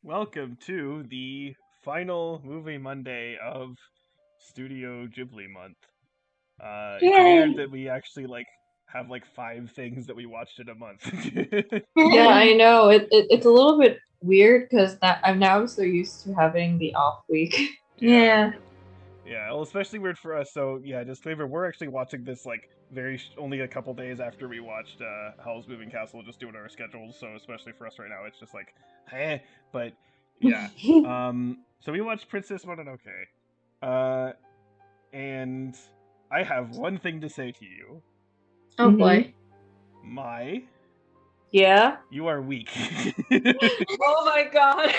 Welcome to the final movie Monday of Studio Ghibli month. It's weird Yay! that we actually have like five things that we watched in a month. Yeah, I know. It's a little bit weird because I'm now so used to having the off week. Yeah, Yeah. yeah. Well, especially weird for us. So yeah, disclaimer: we're actually watching this like only a couple days after we watched Howl's Moving Castle, just doing our schedules. So especially for us right now, it's just like, eh. But yeah. So we watched Princess Mononoke. Uh, and I have one thing to say to you. Oh boy. My, Yeah. you are weak. Oh my god.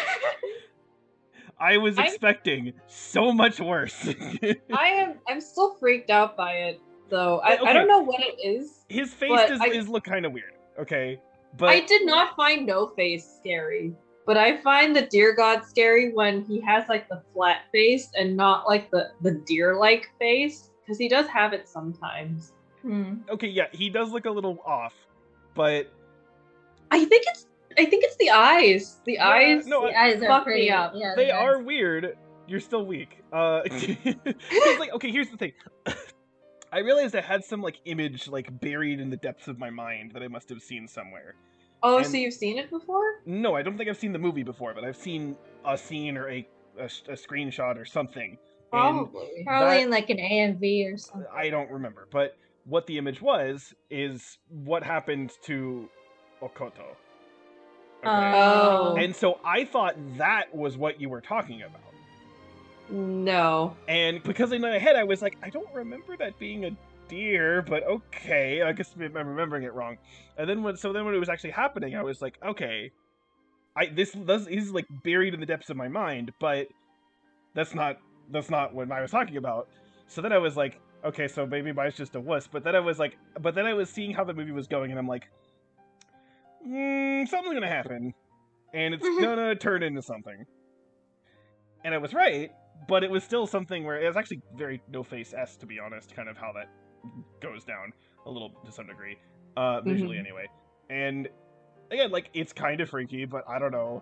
I was I expecting so much worse. I'm still freaked out by it though. I Okay, don't know what it is, his face but does I is look kind of weird. Okay, I but did not find No Face scary. But I find the deer god scary when he has like the flat face and not like the deer like face because he does have it sometimes. okay, yeah, he does look a little off, but I think it's I think it's the eyes. The yeah, eyes no, The eyes are fuck pretty. me up. Yeah, they the eyes. are weird. You're still weak. Because like, okay, here's the thing. I realized I had some like image like buried in the depths of my mind that I must have seen somewhere. Oh, so And you've seen it before? no, I don't think I've seen the movie before, but I've seen a scene or a screenshot or something. And Probably. Probably that in like an AMV or I something. don't remember. But what the image was is what happened to Okoto. Okay. Oh, And so I thought that was what you were talking about. no. And because in my head I was like, I don't remember that being a deer, but okay, I guess I'm remembering it wrong. And then when it was actually happening, I was like, okay, this is like buried in the depths of my mind, but that's not what I was talking about. So then I was like, okay, so maybe mine's just a wuss. But then I was seeing how the movie was going, and I'm like, something's gonna happen, and it's gonna turn into something. And I was right, but it was still something where it was actually very No Face s to be honest, kind of how that goes down a little to some degree, visually Hmm. anyway. And again, like it's kind of freaky, but I don't know.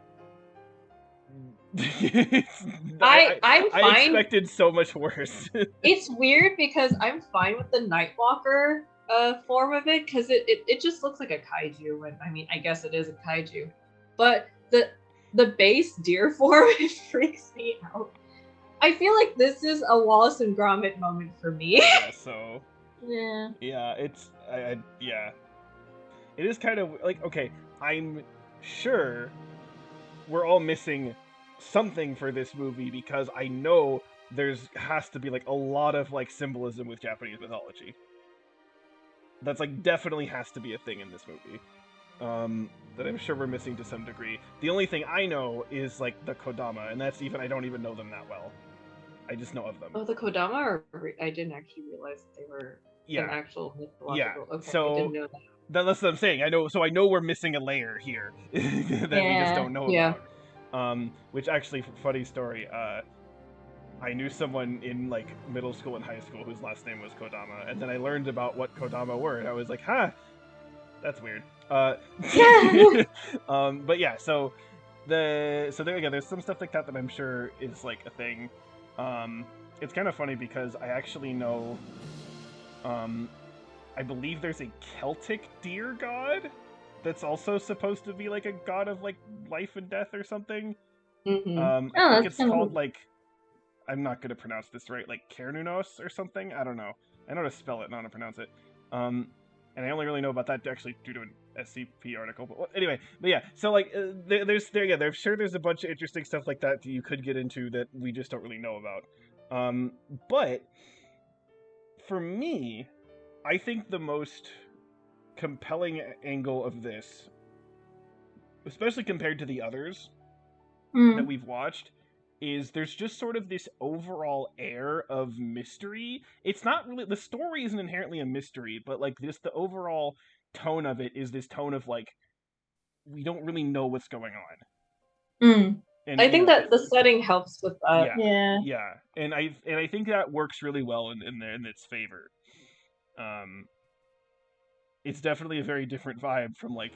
I'm I fine. expected so much worse. It's weird because I'm fine with the Nightwalker form of it because it just looks like a kaiju. When I mean, I guess it is a kaiju, but the base deer form it freaks me out. I feel like this is a Wallace and Gromit moment for me. I guess so. Yeah. Yeah, yeah. It is kind of like okay. I'm sure we're all missing something for this movie because I know there's has to be like a lot of like symbolism with Japanese mythology. That's like definitely has to be a thing in this movie. That I'm sure we're missing to some degree. The only thing I know is like the Kodama, and that's even I don't even know them that well. I just know of them. Oh, the Kodama? I didn't actually realize that they were an Yeah, actual yeah. mythological. Okay, I didn't So know that. that's what I'm saying. I know we're missing a layer here that we just Yeah. don't know Yeah. about. Which actually, funny story. I knew someone in like middle school and high school whose last name was Kodama, and then I learned about what Kodama were, and I was like, "Huh, that's weird." But yeah, so there you go. There's some stuff like that that I'm sure is like a thing. Um, it's kind of funny because I actually know. Um, I believe there's a Celtic deer god that's also supposed to be like a god of like life and death or something. Mm-hmm. I Oh, think that's it's kind of called cool. like I'm not gonna pronounce this right, like Kernunos or something. I don't know. I know how to spell it, not how to pronounce it. Um, and I only really know about that actually due to an SCP article. But anyway, but yeah. So like, there's sure there's a bunch of interesting stuff like that you could get into that we just don't really know about. But for me, I think the most compelling angle of this, especially compared to the others that Mm. we've watched, is there's just sort of this overall air of mystery. It's not really the story isn't inherently a mystery, but like this the overall tone of it is this tone of like we don't really know what's going on. Mm. And I you think know, that the setting helps with that. yeah. Yeah. Yeah. And I think that works really well in its favor. Um it's definitely a very different vibe from like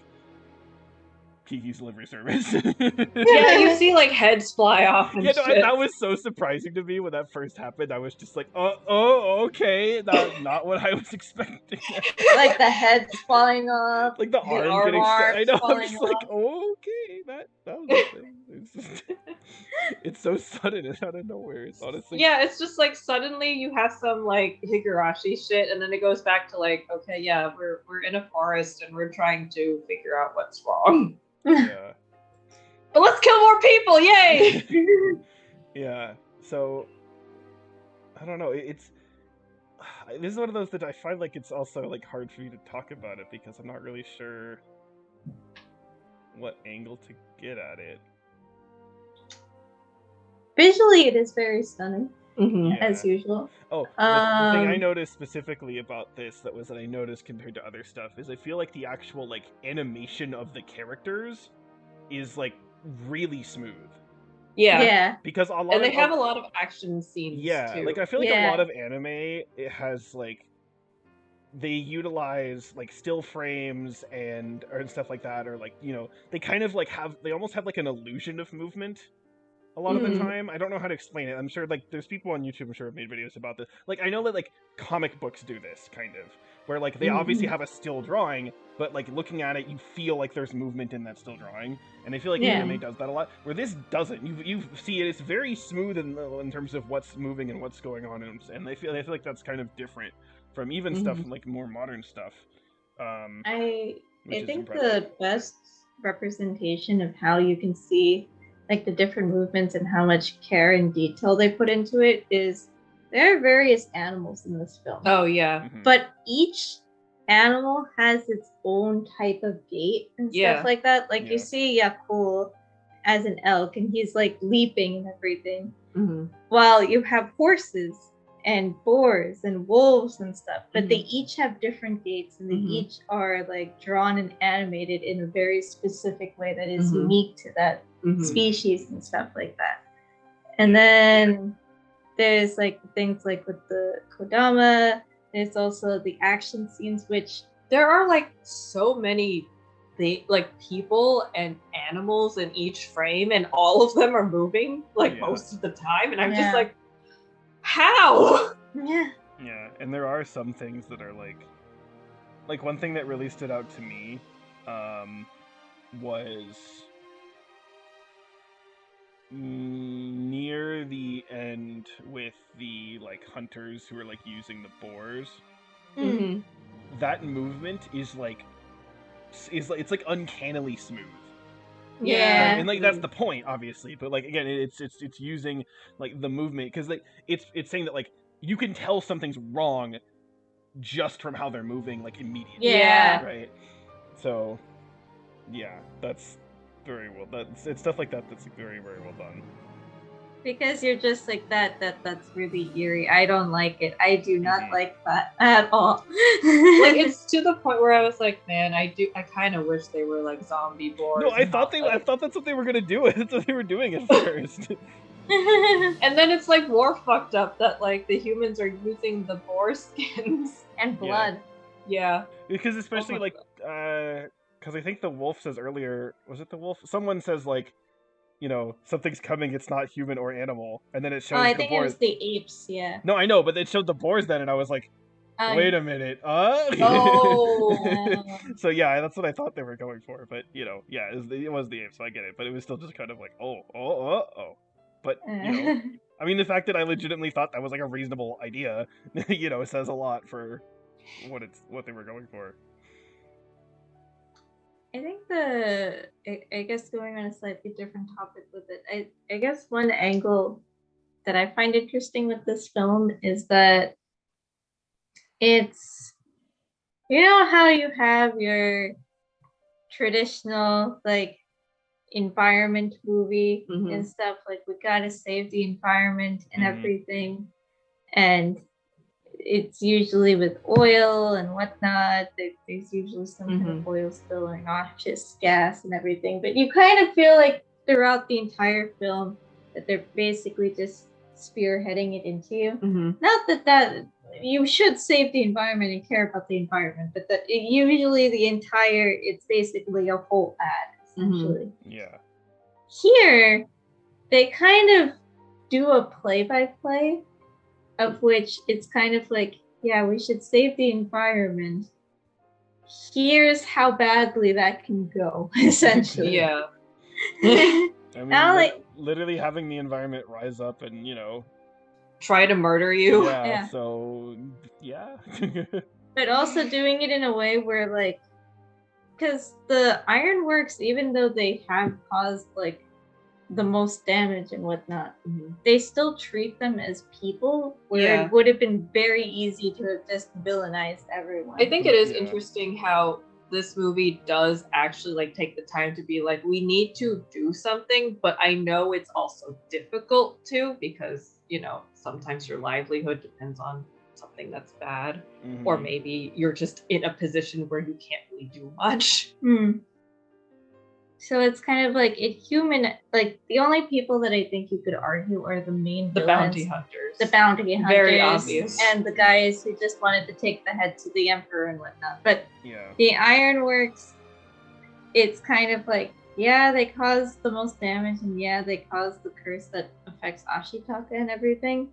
Kiki's delivery service. Yeah, you see like heads fly off and Yeah, no, shit. that was so surprising to me when that first happened. I was just like, oh, okay, not what I was expecting. Like the heads falling off. Like the The arm getting arms I know, I'm falling just like, off. oh, okay, that was the thing. It's just, it's so sudden and out of nowhere. It's honestly. Yeah, it's just like suddenly you have some like Higurashi shit, and then it goes back to like, okay, yeah, we're in a forest and we're trying to figure out what's wrong. Yeah. But let's kill more people, yay! Yeah. So I don't know. It's this is one of those that I find like it's also like hard for me to talk about it because I'm not really sure what angle to get at it. Visually, it is very stunning, Mhm. Yeah. as usual. Oh, the thing I noticed specifically about this that I noticed compared to other stuff is I feel like the actual like animation of the characters is like really smooth. Yeah. Because a lot And they of have a lot of action scenes too. like I feel like a Yeah. lot of anime it has like they utilize like still frames and stuff like that, or like, you know, they kind of like they almost have like an illusion of movement a lot of the Mhm. time. I don't know how to explain it. I'm sure like there's people on YouTube I'm sure have made videos about this. Like I know that like comic books do this kind of, where like they obviously have a still drawing, but like looking at it you feel like there's movement in that still drawing, and I feel like Yeah. anime does that a lot. Where this doesn't. You see it. It's very smooth in terms of what's moving and what's going on, and I feel like that's kind of different from even stuff like more modern stuff. I Which is think impressive. the best representation of how you can see like the different movements and how much care and detail they put into it is there are various animals in this film. Oh yeah. Mhm. But each animal has its own type of gait and Yeah. stuff like that. Like Yeah. you see Yakul as an elk and he's like leaping and everything. Mhm. While you have horses and boars and wolves and stuff, but they each have different gaits and they each are like drawn and animated in a very specific way that is unique to that species and stuff like that. And then there's like things like with the Kodama, there's also the action scenes, which there are like so many like people and animals in each frame, and all of them are moving like most of the time, and I'm just like, how? Yeah. Yeah, and there are some things that are like one thing that really stood out to me was near the end with the like hunters who are like using the boars. Mhm. That movement is like it's like uncannily smooth. Yeah. And like that's the point, obviously, but like again, it's using like the movement because like it's saying that like you can tell something's wrong just from how they're moving, like immediately. Yeah. Right. So, yeah, that's very well. It's stuff like that that's very well done. Because you're just like that's really eerie. I don't like it. I do not like that at all. Like it's to the point where I was like, man, I kind of wish they were like zombie boars. No, I thought that's what they were gonna do. That's what they were doing at first. And then it's like more fucked up that like the humans are using the boar skins and blood. Yeah. Because especially because I think the wolf says earlier, was it the wolf? Someone says like, you know, something's coming, it's not human or animal, and then it shows I the think boars. it was the apes, yeah. No, I know, but it showed the boars then, and I was like, wait a minute, Oh. So yeah, that's what I thought they were going for, but you know, yeah, it was the apes, so I get it, but it was still just kind of like, oh. But, you know, I mean, the fact that I legitimately thought that was like a reasonable idea, you know, says a lot for what they were going for. I think I guess going on a slightly different topic with it, I guess one angle that I find interesting with this film is that it's, you know how you have your traditional like environment movie and stuff, like we gotta save the environment and everything, and it's usually with oil and whatnot. There's usually some kind of oil spill or noxious gas and everything, but you kind of feel like throughout the entire film that they're basically just spearheading it into you. Not that you should save the environment and care about the environment, but that usually it's basically a whole ad essentially. Yeah. Here, they kind of do a play-by-play of which it's kind of like, yeah, we should save the environment. Here's how badly that can go, essentially. Yeah. I mean, Now, like, literally having the environment rise up and, try to murder you. Yeah. So, yeah. but also doing it in a way where, like, because the ironworks, even though they have caused, like, the most damage and whatnot, they still treat them as people, where it would have been very easy to have just villainized everyone. I think it is interesting how this movie does actually like take the time to be like, we need to do something, but I know it's also difficult to, because sometimes your livelihood depends on something that's bad, or maybe you're just in a position where you can't really do much. So it's kind of like like the only people that I think you could argue are the main villains, bounty hunters. The bounty hunters. Very obvious. And the guys who just wanted to take the head to the emperor and whatnot. But the ironworks, it's kind of like, yeah, they cause the most damage, and yeah, they cause the curse that affects Ashitaka and everything.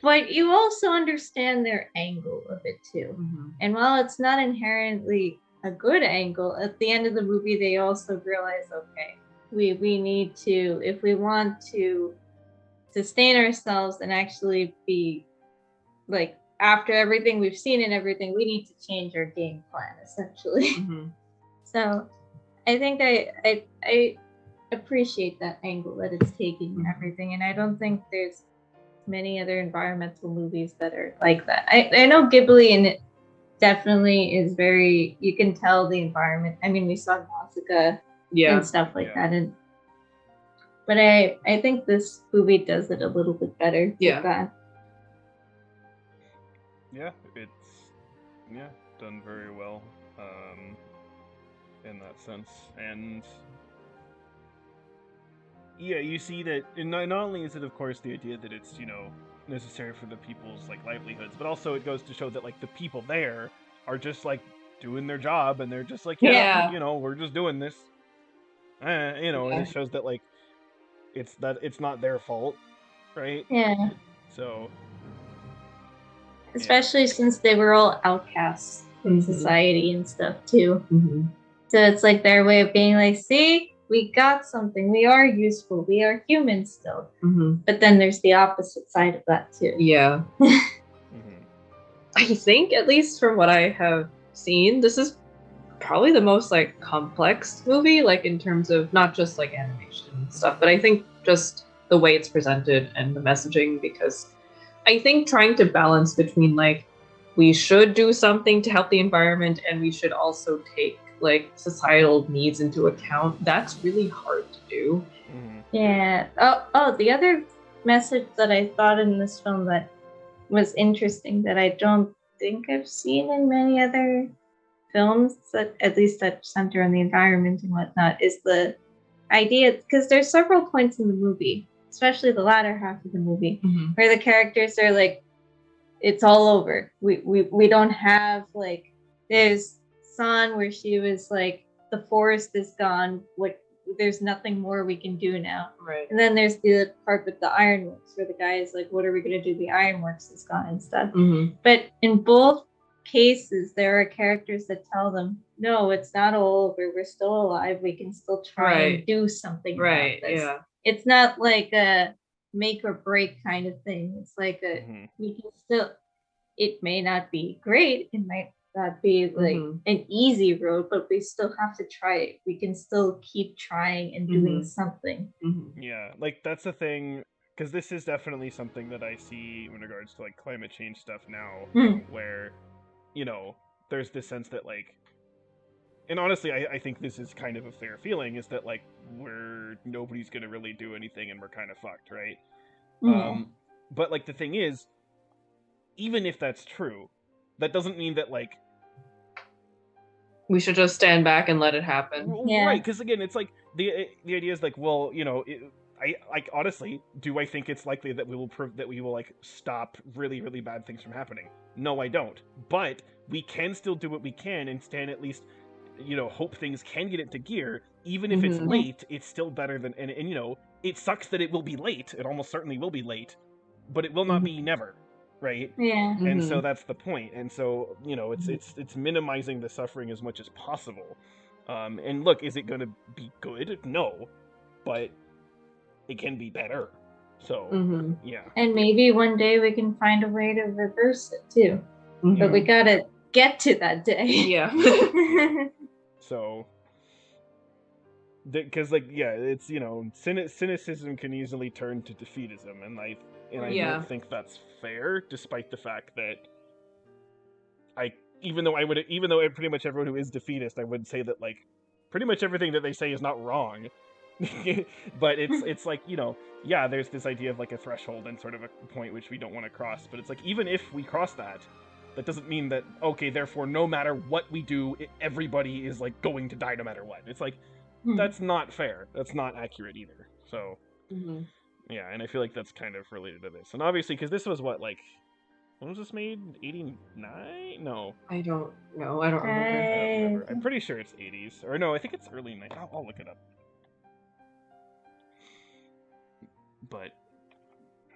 But you also understand their angle of it too. And while it's not inherently a good angle, at the end of the movie they also realize, okay, we need to, if we want to sustain ourselves and actually be like, after everything we've seen and everything, we need to change our game plan, essentially. So I think I appreciate that angle that it's taking and everything, and I don't think there's many other environmental movies that are like that. I know Ghibli, and it definitely is very, you can tell the environment. I mean, we saw Nausicaa and stuff like that, but I think this movie does it a little bit better with that. Yeah, it's done very well in that sense. And you see that not only is it, of course, the idea that it's necessary for the people's like livelihoods, but also it goes to show that like the people there are just like doing their job, and they're just like, we're just doing this, and it shows that like it's not their fault, right? So especially since they were all outcasts in society and stuff too. So it's like their way of being like, see, we got something, we are useful, we are humans still. But then there's the opposite side of that too. I think, at least from what I have seen, this is probably the most like complex movie, like in terms of not just like animation and stuff, but I think just the way it's presented and the messaging, because I think trying to balance between like, we should do something to help the environment and we should also take like societal needs into account, that's really hard to do. The other message that I thought in this film that was interesting, that I don't think I've seen in many other films, that at least that center on the environment and whatnot, is the idea, because there's several points in the movie, especially the latter half of the movie, where the characters are like, it's all over. We don't have, like, there's San, where she was like, the forest is gone, there's nothing more we can do now. And then there's the part with the ironworks, where the guy is like, what are we going to do? The ironworks is gone and stuff. But in both cases, there are characters that tell them, no, it's not all over, we're still alive, we can still try and do something about this. It's not like a make or break kind of thing. It's like we can still, it may not be great, it might not be like an easy road, but we still have to try it. We can still keep trying and doing something. Yeah, like that's the thing, because this is definitely something that I see in regards to like climate change stuff now, where there's this sense that like, and honestly I think this is kind of a fair feeling, is that like nobody's gonna really do anything and we're kind of fucked, right? But like the thing is, even if that's true, that doesn't mean that like we should just stand back and let it happen. Right, because again, it's like the idea is like, well, I like, honestly, do I think it's likely that we will like stop really, really bad things from happening? No, I don't. But we can still do what we can and stand at least hope things can get into gear. Even if it's late, it's still better than, and it sucks that it will be late. It almost certainly will be late, but it will not be never, right? Yeah. And so that's the point. And so, it's minimizing the suffering as much as possible. And look, is it going to be good? No, but it can be better. So, yeah. And maybe one day we can find a way to reverse it too. But we gotta get to that day. Yeah. So, because it's cynicism can easily turn to defeatism, and I don't think that's fair, despite the fact that even though pretty much everyone who is defeatist, I would say that pretty much everything that they say is not wrong. But it's there's this idea of a threshold and sort of a point which we don't want to cross. But it's even if we cross that doesn't mean that, okay, therefore no matter what we do, everybody is going to die no matter what. It's that's not fair. That's not accurate either. So yeah, and I feel that's kind of related to this. And obviously, because this was when was this made? 89? No. I don't know. I don't remember. I'm pretty sure it's 80s. Or no, I think it's early 90s. I'll look it up. But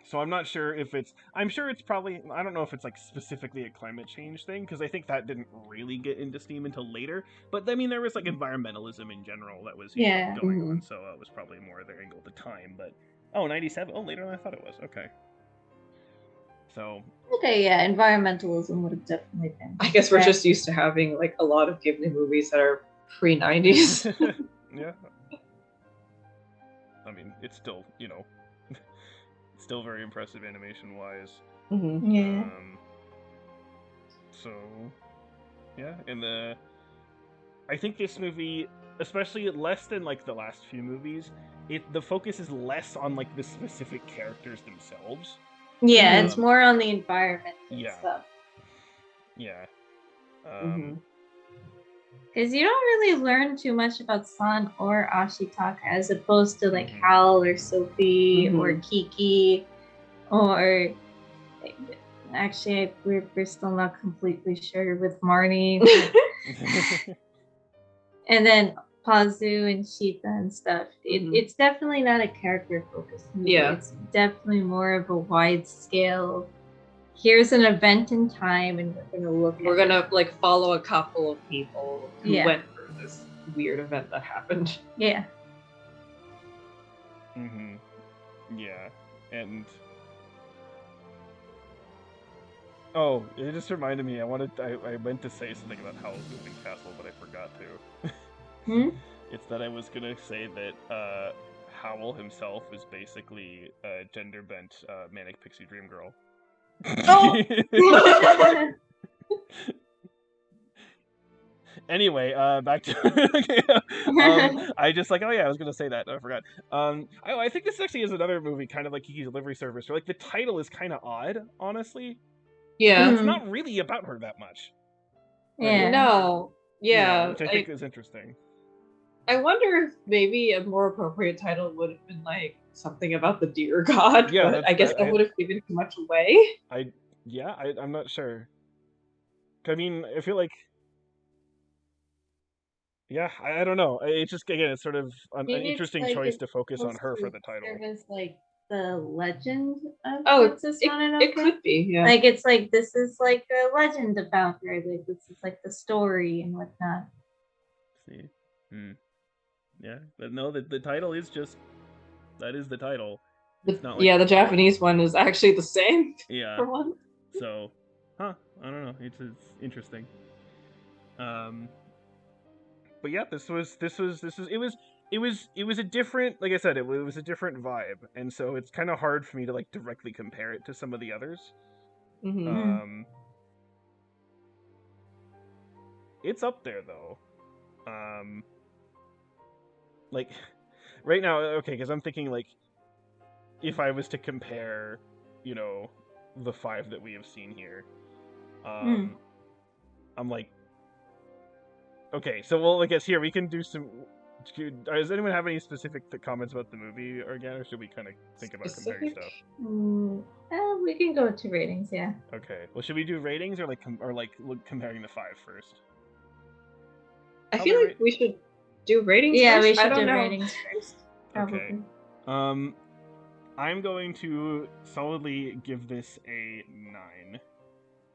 so I'm not sure if I'm sure it's probably, I don't know if it's specifically a climate change thing, because I think that didn't really get into steam until later. But I mean, there was environmentalism in general that was going on, so it was probably more their angle at the time. But 97, later than I thought it was. Okay. So okay, yeah, environmentalism would have definitely been. I guess we're just used to having a lot of Ghibli movies that are pre-90s. Yeah. I mean, it's still still very impressive animation wise. Yeah. So yeah, and I think this movie, especially less than the last few movies, the focus is less on the specific characters themselves. Yeah, it's more on the environment and stuff. Yeah. Because you don't really learn too much about San or Ashitaka as opposed to Hal or Sophie or Kiki, or actually we're still not completely sure with Marnie. And then Pazu and Sheeta and stuff. It's definitely not a character focused movie. Yeah. It's definitely more of a wide scale. Here's an event in time, and we're gonna follow a couple of people who went through this weird event that happened. Yeah. Yeah, and it just reminded me. I meant to say something about Howl's Moving Castle, but I forgot to. It's that I was gonna say that Howl himself is basically a gender bent manic pixie dream girl. Anyway, back to I just I was gonna say that, I forgot. I think this actually is another movie kind of like Kiki's Delivery Service, where the title is kind of odd, honestly. Yeah. It's not really about her that much. Yeah. No. Yeah. Which I think is interesting. I wonder if maybe a more appropriate title would have been something about the deer god. Yeah, but I guess that would have given too much away. I'm not sure. I mean, I feel I don't know. It's just, again, it's sort of an interesting choice to focus on her for the title. There was the legend of Princess Mononoke. It could be, yeah. It's this is a legend about her. This is the story and whatnot. See. Yeah, but no, the title is just, that is the title. It's not the Japanese one is actually the same. Yeah. For one. So, I don't know. It's interesting. But yeah, it was a different, like I said, it was a different vibe, and so it's kind of hard for me to directly compare it to some of the others. It's up there though. Right now, okay, because I'm thinking if I was to compare, the 5 that we have seen here, I'm okay, so I guess here we can do some. Does anyone have any specific comments about the movie, or should we kind of think about comparing stuff? We can go to ratings, yeah. Okay. Well, should we do ratings or comparing the 5 first? I feel like we should do ratings Yeah, first. we should I don't do know. ratings first. Probably. Okay. I'm going to solidly give this a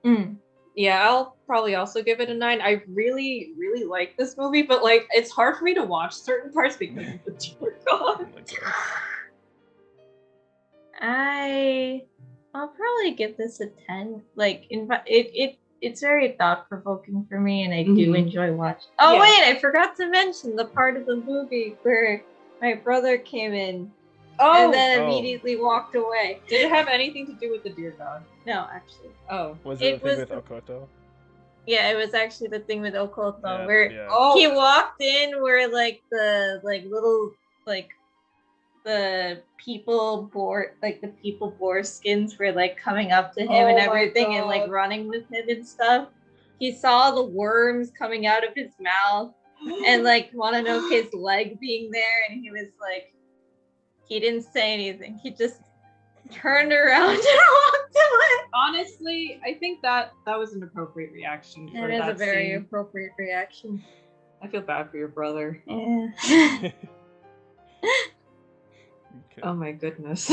9. Yeah, I'll probably also give it a 9. I really, really like this movie, but like it's hard for me to watch certain parts because of the dear God. I'll probably give this a 10. Like it's very thought provoking for me, and I do enjoy watching. Oh Yeah. wait, I forgot to mention the part of the movie where my brother came in and then immediately walked away. Did it have anything to do with the dear God? No, actually. Oh. Was it the thing with Okoto? Yeah, it was actually the thing with Okoto Yeah. he walked in where like the little like the people boar skins were like coming up to him and everything and like running with him and stuff. He saw the worms coming out of his mouth and like Mononoke's leg being there, and he was like, he didn't say anything. He just turned around and walked away. Honestly, I think that was an appropriate reaction. It is a very appropriate reaction. I feel bad for your brother. Yeah. Okay. Oh my goodness.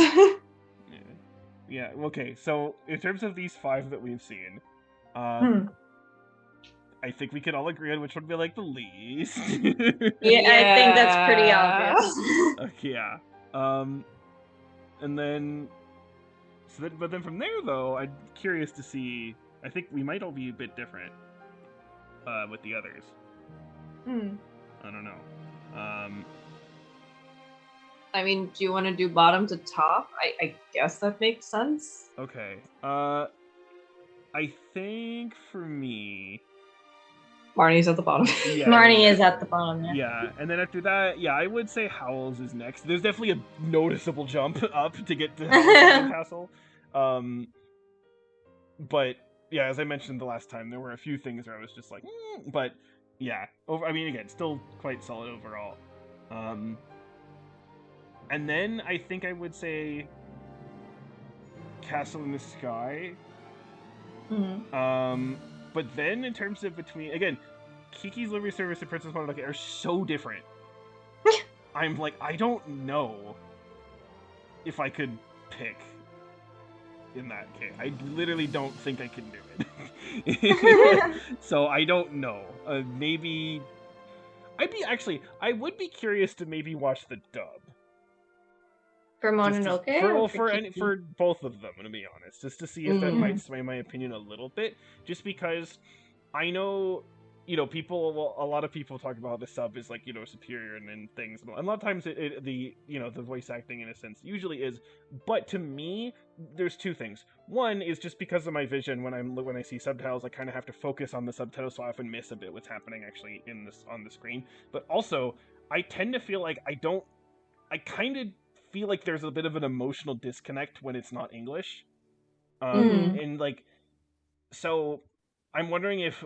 Yeah. Okay. So in terms of these 5 that we've seen, I think we can all agree on which one we like the least. Yeah, I think that's pretty obvious. Yeah. And then, but then from there though, I'm curious to see. I think we might all be a bit different with the others. I don't know. I mean, do you want to do bottom to top? I guess that makes sense. Okay. I think for me, Marnie's at the bottom. Yeah, Marnie is at the bottom. Yeah, and then after that, I would say Howl's is next. There's definitely a noticeable jump up to get to Howl's Castle. But yeah, as I mentioned the last time, there were a few things where I was just like, but yeah, again, still quite solid overall. And then I think I would say Castle in the Sky. But then in terms of again, Kiki's Livery Service and Princess Mononoke are so different. I'm like, I don't know if I could pick in that case. I literally don't think I can do it. So I don't know. Maybe I would be curious to maybe watch the dub. For Mononoke? For both of them, to be honest, just to see if that might sway my opinion a little bit. Just because I know, a lot of people talk about the sub is like, superior and things. And a lot of times the voice acting in a sense usually is. But to me, there's two things. One is just because of my vision when I see subtitles, I kind of have to focus on the subtitles, so I often miss a bit what's happening actually on the screen. But also, I tend to feel like I kind of feel like there's a bit of an emotional disconnect when it's not English. And like, so I'm wondering if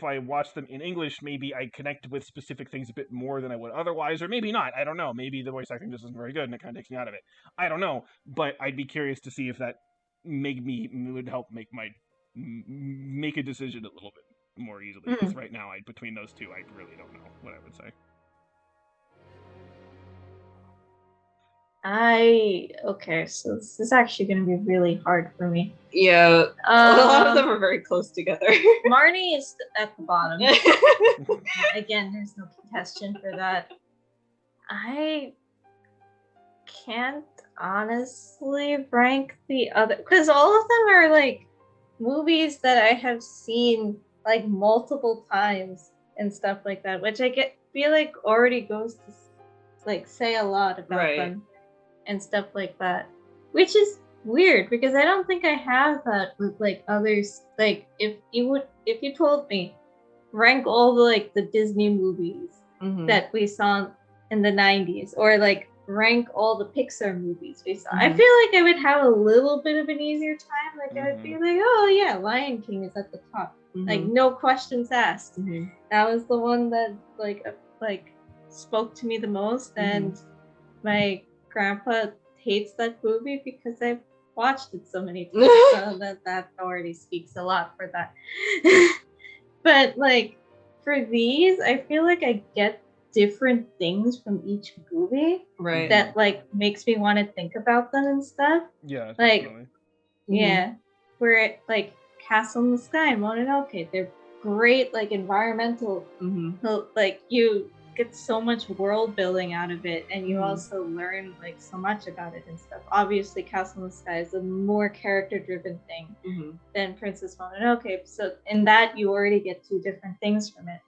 I watch them in English, maybe I connect with specific things a bit more than I would otherwise, or maybe not. I don't know. Maybe the voice acting just isn't very good and it kind of takes me out of it. I don't know. But I'd be curious to see if that would help make a decision a little bit more easily. Because right now, between those two, I really don't know what I would say. Okay, so this is actually going to be really hard for me. Yeah, a lot of them are very close together. Marnie is at the bottom. Again, there's no contestant for that. I can't honestly rank the other, because all of them are like movies that I have seen like multiple times and stuff like that, which I feel like already goes to like say a lot about them. And stuff like that, which is weird because I don't think I have that with like others. Like if you told me rank all the Disney movies that we saw in the 90s, or like rank all the Pixar movies we saw, I feel like I would have a little bit of an easier time. Like I would be like, oh yeah, Lion King is at the top, like no questions asked. That was the one that like spoke to me the most, and my grandpa hates that movie because I've watched it so many times, so that already speaks a lot for that. But like for these, I feel like I get different things from each movie Right. that like makes me want to think about them and stuff. Yeah, Like, definitely. yeah, where it, like Castle in the Sky, Mononoke, they're great like environmental. Like you get so much world building out of it, and you also learn like so much about it and stuff. Obviously, Castle in the Sky is a more character driven thing than Princess Mononoke. So in that, you already get two different things from it.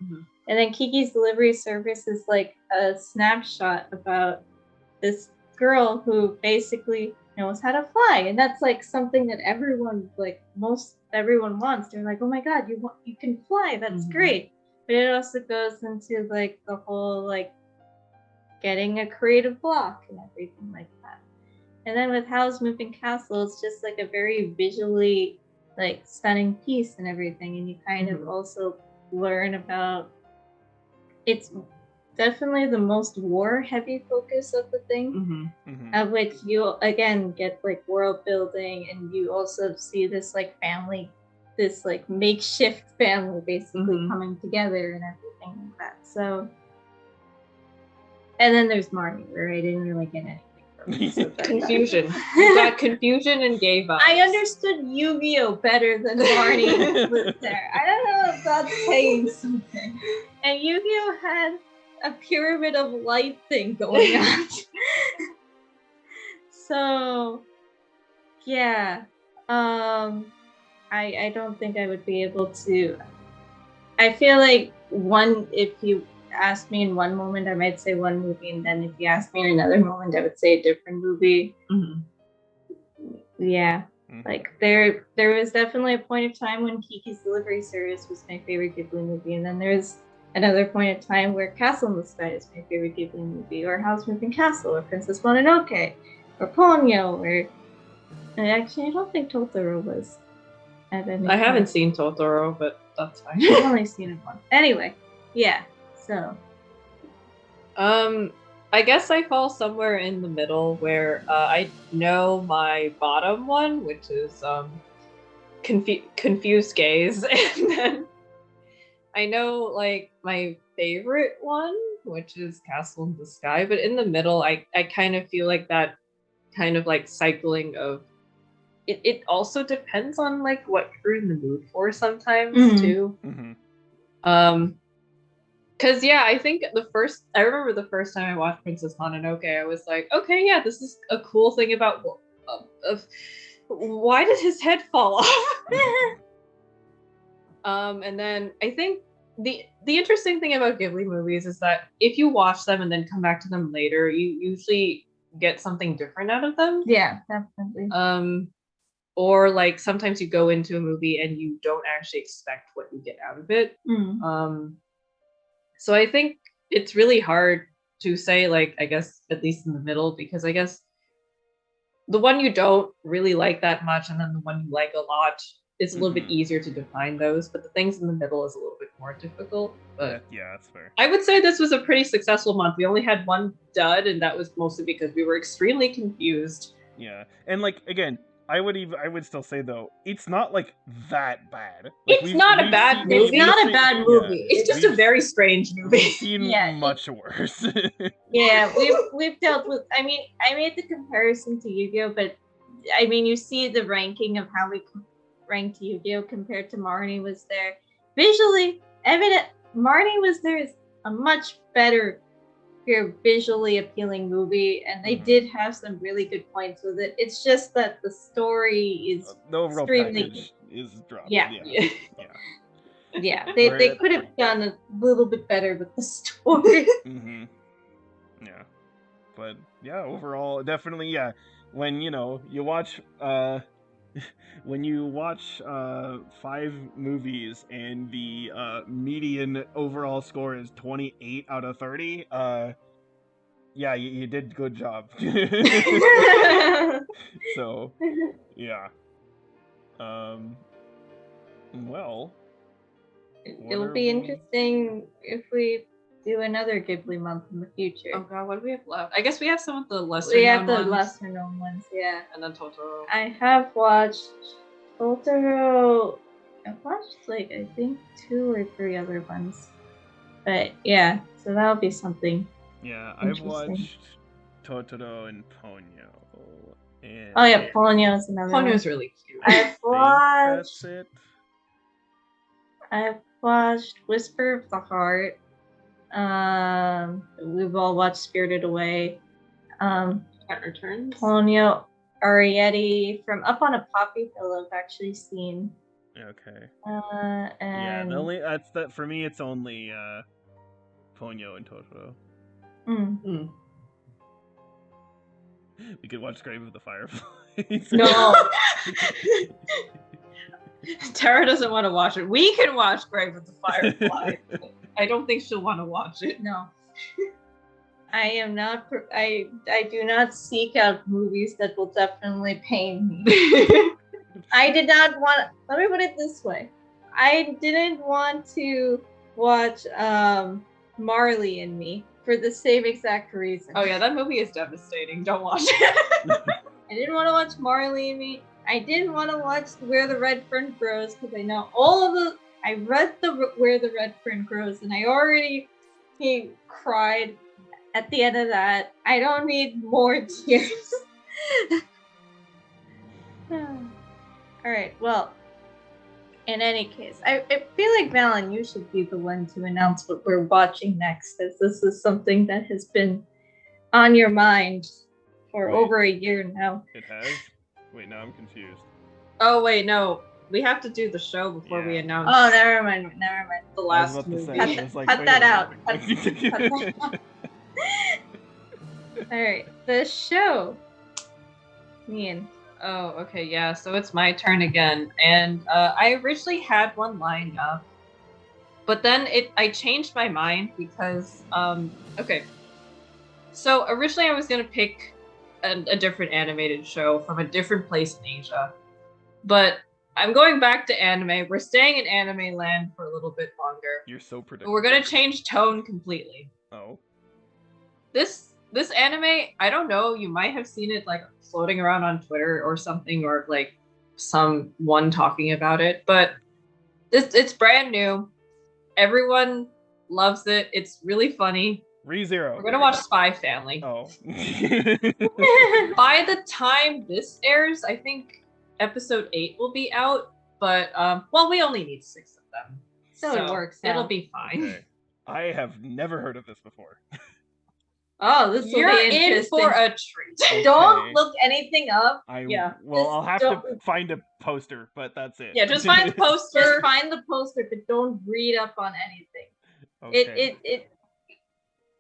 And then Kiki's Delivery Service is like a snapshot about this girl who basically knows how to fly, and that's like something that everyone, like most everyone wants. They're like, oh my god, you can fly, that's great. But it also goes into like the whole like getting a creative block and everything like that. And then with Howl's Moving Castle, it's just like a very visually like stunning piece and everything, and you kind of also learn about, it's definitely the most war heavy focus of the thing, of which you again get like world building, and you also see this like family, this like makeshift family basically coming together and everything like that. So, and then there's Marnie, where I didn't really get anything from it. So Confusion. You got confusion and gay vibes. I understood Yu-Gi-Oh better than Marnie was there. I don't know if that's saying something. And Yu-Gi-Oh had a pyramid of light thing going on. So yeah, I don't think I would be able to. I feel like if you asked me in one moment, I might say one movie, and then if you asked me in another moment, I would say a different movie. Yeah, like there was definitely a point of time when Kiki's Delivery Service was my favorite Ghibli movie, and then there's another point of time where Castle in the Sky is my favorite Ghibli movie, or Howl's Moving Castle, or Princess Mononoke, or Ponyo, or actually I don't think Totoro was. I haven't seen Totoro, but that's fine. I've only seen it once. Anyway, yeah. So, I guess I fall somewhere in the middle where I know my bottom one, which is Confused Gaze, and then I know like my favorite one, which is Castle in the Sky, but in the middle, I kind of feel like that kind of like cycling of it also depends on like what you're in the mood for sometimes too. Because yeah, I think I remember the first time I watched Princess Mononoke, I was like, okay, yeah, this is a cool thing about why did his head fall off? And then I think the interesting thing about Ghibli movies is that if you watch them and then come back to them later, you usually get something different out of them. Yeah, definitely. Or like sometimes you go into a movie and you don't actually expect what you get out of it. So I think it's really hard to say, like, I guess at least in the middle, because I guess the one you don't really like that much and then the one you like a lot, it's a little bit easier to define those, but the things in the middle is a little bit more difficult. But yeah, that's fair. I would say this was a pretty successful month. We only had one dud, and that was mostly because we were extremely confused. Yeah, and like again, I would still say though, it's not like that bad. Like, it's not a bad movie. It's not a bad movie. It's just a very strange movie. We've seen much worse. Yeah, we've dealt with. I mean, I made the comparison to Yu-Gi-Oh, but I mean, you see the ranking of how we ranked Yu-Gi-Oh compared to Marnie was there. Visually, Marnie was there is a much better, visually appealing movie, and they did have some really good points with it. It's just that the story is the overall package is dropped. Yeah. Yeah, they could have done a little bit better with the story. Yeah, but yeah, overall, definitely, yeah. When you watch when you watch 5 movies and the median overall score is 28 out of 30, yeah, you did good job. So, yeah. Well, it'll be interesting if we do another Ghibli month in the future. Oh god, what do we have left? I guess we have some of the lesser known ones, yeah. And then Totoro. I have watched Totoro. I've watched like I think 2 or 3 other ones. But yeah, so that'll be something. Yeah, I've Interesting. watched Totoro and Ponyo. And Oh yeah, Ponyo is another one. Ponyo's really cute. I think that's it. I've watched Whisper of the Heart. We've all watched Spirited Away. Cat Returns. Ponyo Arietti from Up on a Poppy Hill I've actually seen. Okay. And Yeah, that's that for me. It's only Ponyo and Totoro. We could watch Grave of the Fireflies. No. Tara doesn't want to watch it. We can watch Grave of the Firefly. I don't think she'll want to watch it. No. I am not. I do not seek out movies that will definitely pain me. I did not want. Let me put it this way: I didn't want to watch Marley and Me for the same exact reason. Oh yeah, that movie is devastating. Don't watch it. I didn't want to watch Marley and Me. I didn't want to watch Where the Red Fern Grows because I know all of the. I read the Where the Red Fern Grows and I already cried at the end of that. I don't need more tears. All right. Well, in any case, I feel like Valen, you should be the one to announce what we're watching next, as this is something that has been on your mind for over a year now. It has? Wait, now I'm confused. Oh wait, no. We have to do the show before we announce. Oh, never mind. The last movie. Cut that out. All right, the show. Oh, okay, yeah. So it's my turn again, and I originally had one lined up, but then I changed my mind because okay. So originally I was gonna pick a different animated show from a different place in Asia, but I'm going back to anime. We're staying in anime land for a little bit longer. You're so predictable. We're gonna change tone completely. Oh. This anime, I don't know, you might have seen it like floating around on Twitter or something, or like someone talking about it, but it's brand new. Everyone loves it. It's really funny. ReZero. We're gonna watch Spy Family. Oh. By the time this airs, I think episode 8 will be out, but well, we only need 6 of them, so it works. It'll be fine. Okay. I have never heard of this before. Oh, this will You're be interesting. in for a treat. Okay. Don't look anything up. Well, I'll have to find a poster, but that's it. Yeah, just find the poster. Just find the poster, but don't read up on anything. Okay.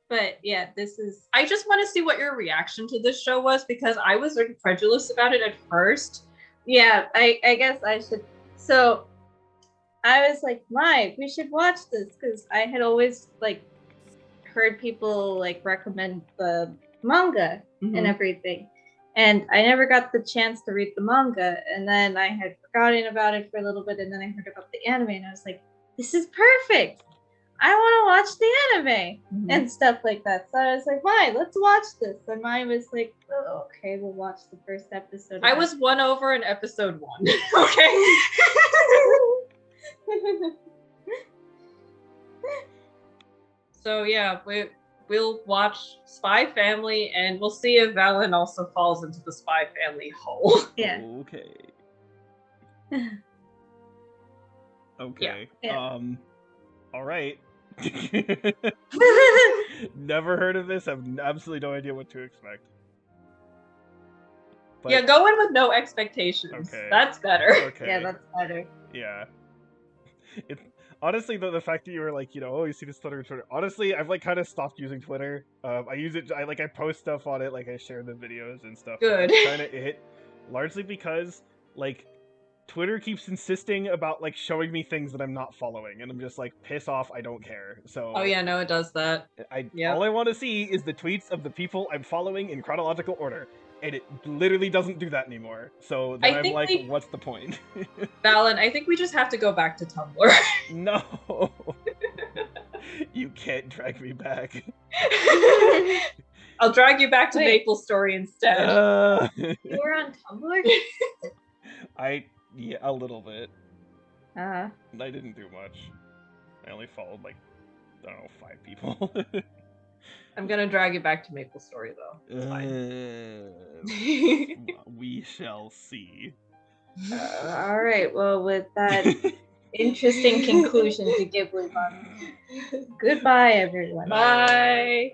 But yeah, this is. I just want to see what your reaction to this show was, because I was incredulous about it at first. Yeah, I guess I should. So I was like, Mike, we should watch this, because I had always like heard people like recommend the manga and everything, and I never got the chance to read the manga, and then I had forgotten about it for a little bit, and then I heard about the anime, and I was like, this is perfect. I want to watch the anime and stuff like that. So I was like, Mai, let's watch this. And Mai was like, oh, okay, we'll watch the first episode. I was won over in episode 1. Okay. So yeah, we'll watch Spy Family, and we'll see if Valen also falls into the Spy Family hole. Yeah. Okay. Okay. Yeah. All right. Never heard of this. I've absolutely no idea what to expect. But... yeah, go in with no expectations. Okay. That's better. Okay. Yeah, that's better. Yeah. It's honestly the fact that you were like, oh, you see this Twitter. Honestly, I've like kind of stopped using Twitter. I use it. I post stuff on it. Like I share the videos and stuff. Good. That's kind of it. Largely because like Twitter keeps insisting about like showing me things that I'm not following, and I'm just like, piss off, I don't care. So oh yeah, no, it does that. All I want to see is the tweets of the people I'm following in chronological order, and it literally doesn't do that anymore. So then I'm like, what's the point? Valen, I think we just have to go back to Tumblr. No, you can't drag me back. I'll drag you back to Maple Story instead. You were on Tumblr? Yeah, a little bit. I didn't do much. I only followed like I don't know, 5 people. I'm gonna drag it back to Maple Story though. It's fine. We shall see. All right. Well, with that interesting conclusion to Ghibli Month, goodbye, everyone. Bye.